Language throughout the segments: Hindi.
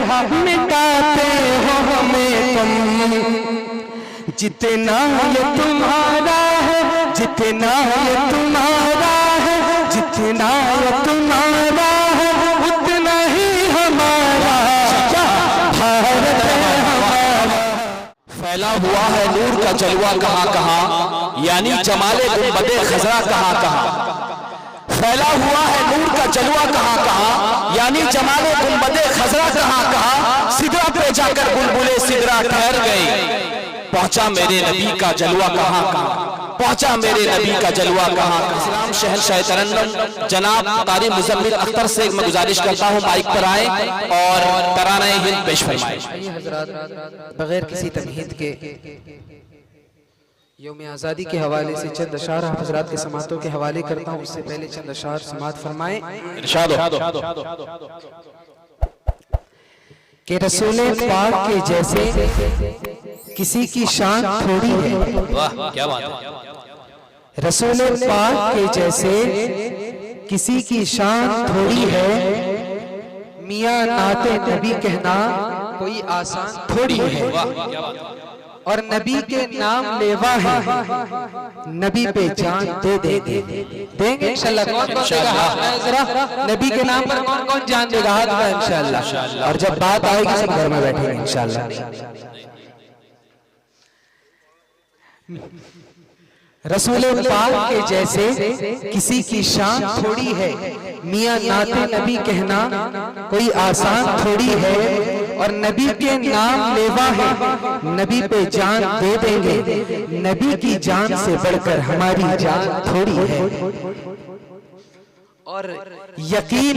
मिटाते हो हमें तुम। जितना ये तुम्हारा है, जितना ये तुम्हारा है, जितना ये तुम्हारा है, उतना ही हमारा भारत है हमारा। फैला हुआ है नूर का जलवा कहाँ कहाँ, यानी जमाले गुंबदे खजरा कहाँ कहाँ। फैला हुआ है नूर का जलवा कहाँ कहाँ, यानी जमाले गुंबदे खजरा कहाँ कहाँ। सिदरा पे जाकर बुलबुले सिदरा ठहर गए, पहुंचा मेरे नबी का जलवा कहाँ कहाँ, पहुंचा मेरे नबी का जलवा कहाँ कहाँ। इस्लाम शहंशाह तरन्नुम जनाब कारी मुजम्मिल अख्तर से मैं गुजारिश करता हूँ माइक पर आए और तराना हिंद पेश फरमाएं। बगैर किसी तमहीद के यौम आज़ादी के हवाले से चंद अशार हज़रात के समातों के हवाले करता हूँ। उससे पहले चंद अशार समात फरमाएं। इरशाद हो। कि रसूल पाक के जैसे किसी की शान थोड़ी है। वाह क्या बात है। रसूल पाक के जैसे किसी की शान थोड़ी है। मियां नाते नबी कहना कोई आसान थोड़ी है। और नबी के नाम लेवा है, नबी पे जान दे देंगे इंशाल्लाह। कौन कौन देगा हाथ जरा, नबी के नाम पर कौन कौन जान देगा हाथ में इंशाल्लाह। और जब बात आएगी सब घर में बैठेंगे इंशाल्लाह। रसूल पाक के जैसे किसी की शान थोड़ी है। मियां नाते नबी कहना कोई आसान थोड़ी है। और नबी के नाम लेवा है, नबी पे जान दे देंगे। नबी की जान से बढ़कर हमारी जान थोड़ी है। और यकीन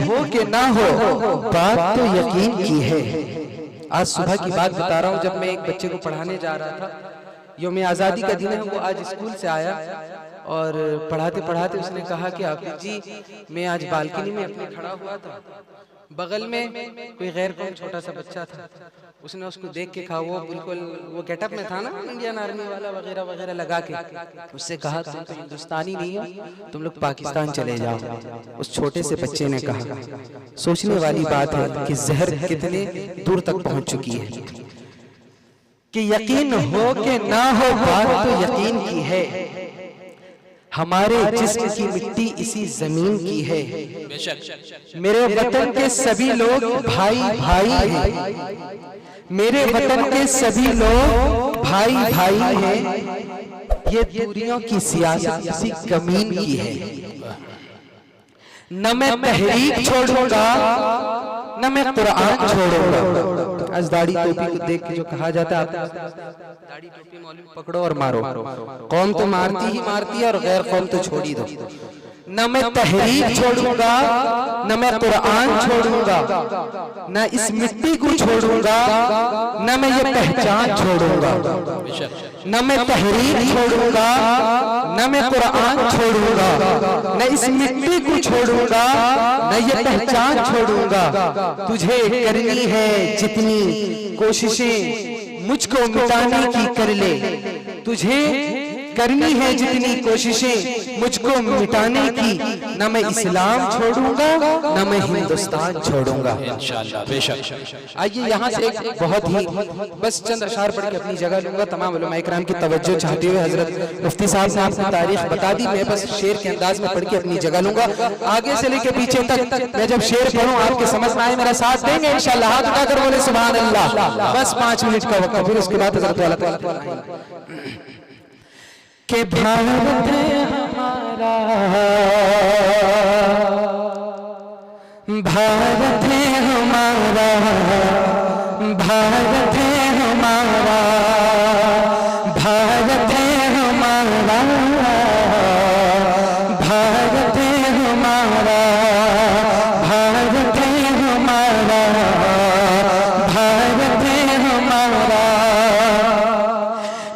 हो कि ना हो, बात तो यकीन की है। आज सुबह की बात बता रहा हूँ, जब मैं एक बच्चे को पढ़ाने जा रहा था, यौम आज़ादी का दिन है, वो आज स्कूल से आया और पढ़ाते पढ़ाते उसने कहा कि हाफिज जी मैं आज बालकनी में अपने खड़ा हुआ था, बगल में कोई गैर कौम छोटा सा बच्चा था। उसने उसको देख के कहा, वो बिल्कुल वो गेटअप में था ना, इंडियन आर्मी वाला वगैरह वगैरह लगा के, उससे कहा तुम तो हिंदुस्तानी नहीं हो, तुम लोग पाकिस्तान चले जाओ। उस छोटे से बच्चे ने कहा, सोचने वाली बात है कि जहर कितने दूर तक पहुंच चुकी है। कि यकीन हो कि ना हो, बात तो यकीन की है। हमारे जिस्म की मिट्टी इसी जमीन की है। मेरे वतन के सभी लोग भाई भाई हैं। मेरे वतन के सभी लोग भाई भाई हैं। ये दूरियों की सियासत किसी कमीन की है। न मैं तहरीक छोड़ूंगा, न मैं कुरान छोड़ूंगा। आज दाढ़ी टोपी को देख के जो कहा जाता है, दाढ़ी टोपी मौलवी पकड़ो और मारो। कौम तो मारती ही मारती है और गैर कौम तो छोड़ ही दो। न मैं तहरीक छोड़ूंगा, न मैं कुरान छोड़ूंगा, न इस मिट्टी को छोड़ूंगा, न मैं ये पहचान छोड़ूंगा। न मैं तहरीक छोड़ूंगा, न मैं कुरान छोड़ूंगा, न इस मिट्टी को छोड़ूंगा, न ये पहचान छोड़ूंगा। तुझे करनी है जितनी कोशिशें मुझको मिटाने की कर ले। तुझे करनी है जितनी कोशिशें मुझको मिटाने की, न मैं इस्लाम छोड़ूंगा, न मैं हिंदुस्तान छोड़ूंगा इंशाअल्लाह बेशक। आइए यहाँ से एक बहुत ही बस चंद अशार पढ़ के अपनी जगह लूंगा। तमाम उलमा इकराम की तवज्जो चाहते हुए हजरत मुफ्ती साहब ने आपको तारीख बता दी, मैं बस शेर के अंदाज में पढ़ के अपनी जगह लूंगा। आगे से लेके पीछे तक मैं जब शेर पढ़ूं आपके समझ में आए, मेरा साथ देंगे इंशाअल्लाह। हाथ उठाकर बोले सुभान अल्लाह। बस 5 मिनट का वक्त, फिर उसके बाद हजरत वाला के भारत है हमारा, भारत है हमारा, भारत है हमारा, भारत है हमारा, भारत है हमारा, भारत है हमारा, भारत है हमारा।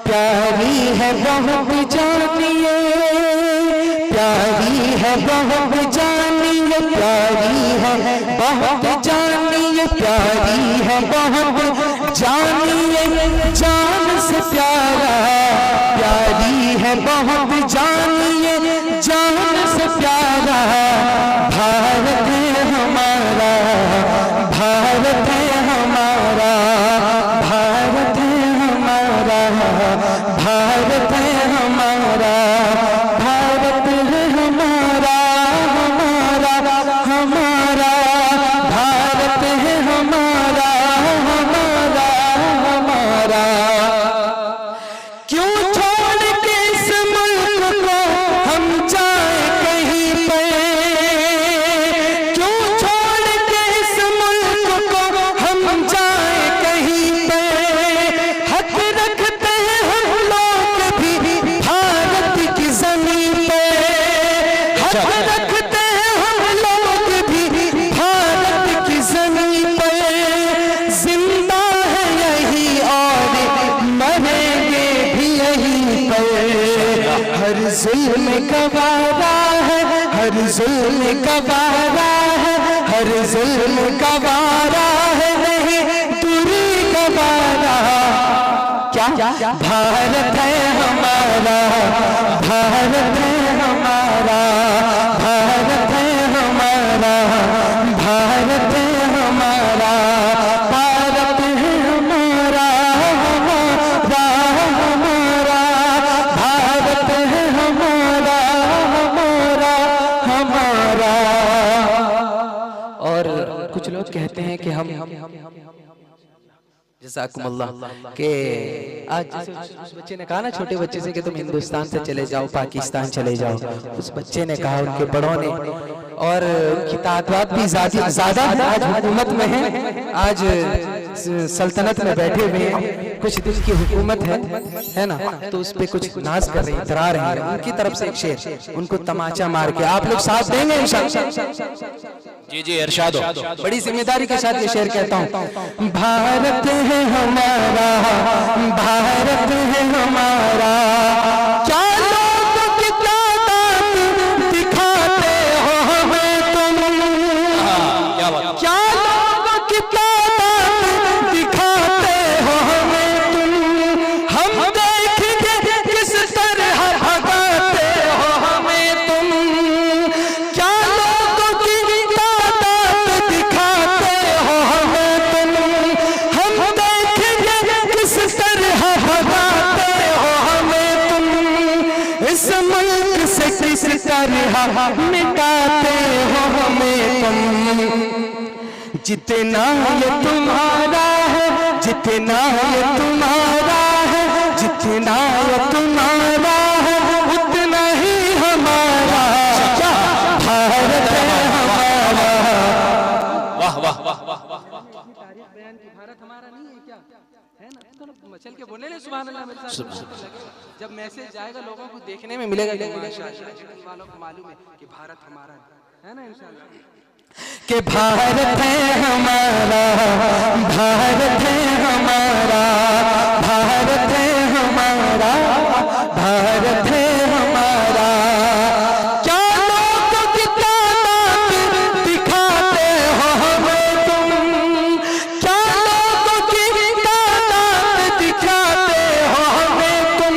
प्यारी है बहुत जानिए, प्यारी है बहुत जानिए, प्यारी है बहुत जानिए, प्यारी है बहुत जानिए, जान से प्यारा। प्यारी है बहुत जानिए, जान से प्यारा, भारत है हमारा, अच्छा रखते हैं हम लोग भी भारत की जमीन पर, जिंदा है यही और मरेंगे भी यहीं पर। हर जुल्म गवारा है, हर जुल्म गवारा है, हर जुल्म गवारा है, नहीं दूरी गवारा। क्या भारत है हमारा, भारत है हमारा, भारत है हमारा, भारत है हमारा, भारत है हमारा, हमारा हमारा, भारत है हमारा, हमारा हमारा। और कुछ लोग कहते हैं कि हम जज़ाकुमुल्लाह के आज जैसे उस बच्चे ने कहा ना, छोटे बच्चे से कि तुम हिंदुस्तान से चले जाओ, पाकिस्तान चले जाओ। उस बच्चे ने कहा, उनके बड़ों ने, और उनकी तादाद भी ज्यादा आज हुकूमत में है, आज सल्तनत में बैठे हुए हैं, कुछ दिन की हुकूमत है ना, तो उस पे कुछ नाज कर रहे हैं, इतरा रहे हैं। उनकी तरफ से एक शेर, उनको तमाचा मार के आप लोग साथ देंगे इंशाअल्लाह? जी जी इरशाद हो। बड़ी जिम्मेदारी के साथ ये शेर कहता हूँ। भारत है हमारा, भारत है हमारा, क्या लोगों की तादाद दिखाते हो हमें तुम, क्या बात, क्या लोगों की तादाद दिखाते हो हमें तुम, हम देखेंगे किस तरह भगाते हो हमें तुम, क्या लोगों की तादाद दिखाते हो हमें तुम, हम देखेंगे किस तरह भगाते हो हमें तुम, इस मुल्क से किस तरह मिटाते हो हमें तुम। जितना ये तुम्हारा है, जितना ये तुम्हारा है, जितना ये तुम्हारा है, उतना ही हमारा। क्या भारत है हमारा। वाह वाह वाह वाह वाह। भारत हमारा नहीं है क्या, है ना? तो मचल के बोले ले सुभान अल्लाह मेरे साथ। जब मैसेज जाएगा लोगों को देखने में मिलेगा वालों को मालूम है कि भारत हमारा है ना, इंशाअल्लाह। कि भारत है हमारा, भारत है हमारा, भारत है हमारा, भारत है हमारा, क्या लोगों की तादाद दिखाते हो हमें तुम, क्या लोगों की तादाद दिखाते हो हमें तुम,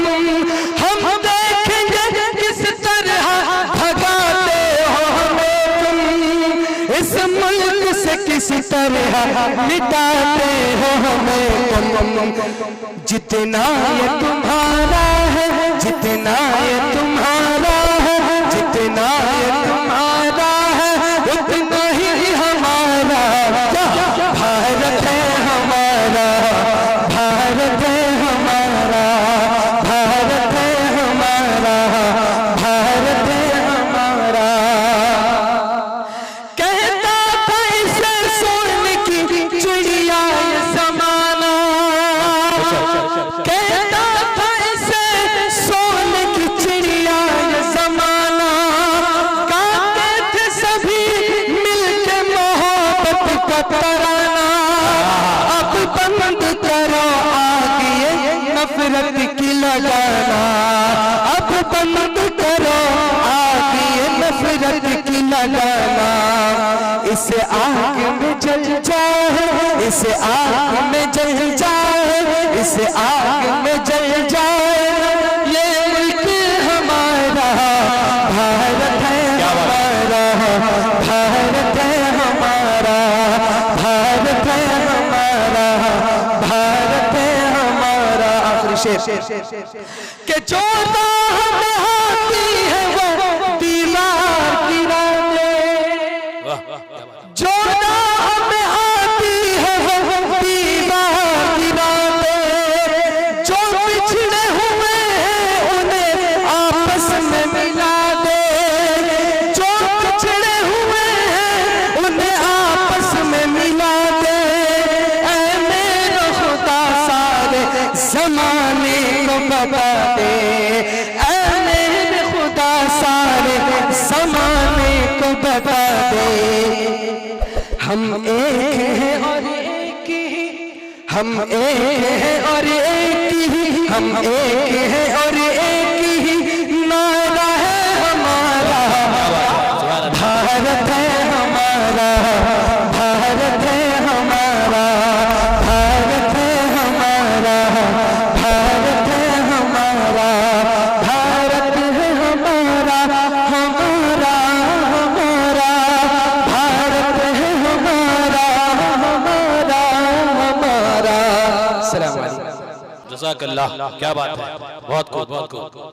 हम देखेंगे किस तरह भगाते हो हमें तुम, इस मुल्क से किस तरह मिटाते हो हमें तुम। जितना ये तुम्हारा है, जितना ये तुम्हारा है, जितना ये तुम्हारा है, उतना ही हमारा। क्या भारत है हमारा, भारत है हमारा, भारत है हमारा, भारत है हमारा। कहता था इसे सोने की चिड़िया ये ज़माना, कहता था इसे सोने की चिड़िया ये ज़माना, गाते थे सभी मिलके मोहब्बत का तराना। अब बंद करो आग ये नफरत की लगाना, अब बंद करो आग ये नफरत की लगाना। इसे आग में जल जाए, इसे आग में जल जाए, इसे आग में जल जाए, ये मुल्क हमारा, भारत है हमारा, भारत है हमारा, भारत है हमारा, भारत है हमारा। आखिरी शेर के जो राह में आती है वो दीवार गिराने, जो राह में आती है वो दीवार गिराने, जो पिछड़े हुए हैं उन्हें आपस में मिला दे, जो पिछड़े हुए हैं उन्हें आपस में मिला दे। ऐ मेरे खुदा सारे जमाने को बता दे, ऐ मेरे बता दे, हम एक हैं और एक ही, हम एक हैं और एक ही, हम एक हैं और एक ही नारा है हमारा, भारत है हमारा, भारत है हमारा, भारत है हमारा, भारत है हमारा, भारत है हमारा, हमारा हमारा, भारत है हमारा, हमारा हमारा। अस्सलाम वालेकुम। जज़ाकल्लाह, क्या बात है, बहुत खूब बहुत खूब।